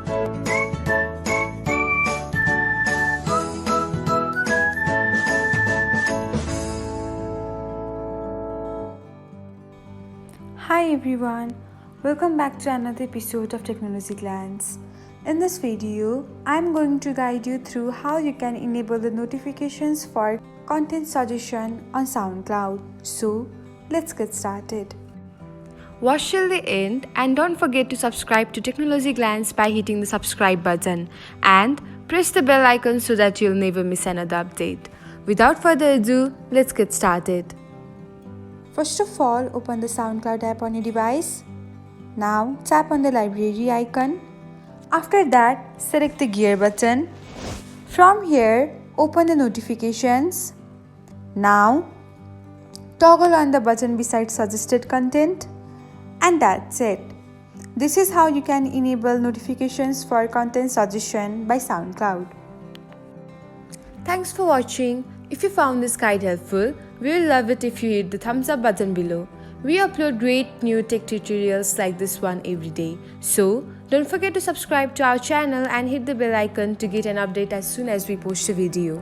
Hi everyone, welcome back to another episode of Technologyglance. In this video, I'm going to guide you through how you can enable the notifications for content suggestion on Soundcloud. So, let's get started. Watch till the end and don't forget to subscribe to Technologyglance by hitting the subscribe button and press the bell icon so that you'll never miss another update. Without further ado, let's get started. First of all, open the Soundcloud app on your device. Now, tap on the library icon. After that, select the gear button. From here, open the notifications. Now, toggle on the button beside suggested content. And that's it. This is how you can enable notifications for content suggestion by SoundCloud. Thanks for watching. If you found this guide helpful, we will love it if you hit the thumbs up button below. We upload great new tech tutorials like this one every day. So, don't forget to subscribe to our channel and hit the bell icon to get an update as soon as we post a video.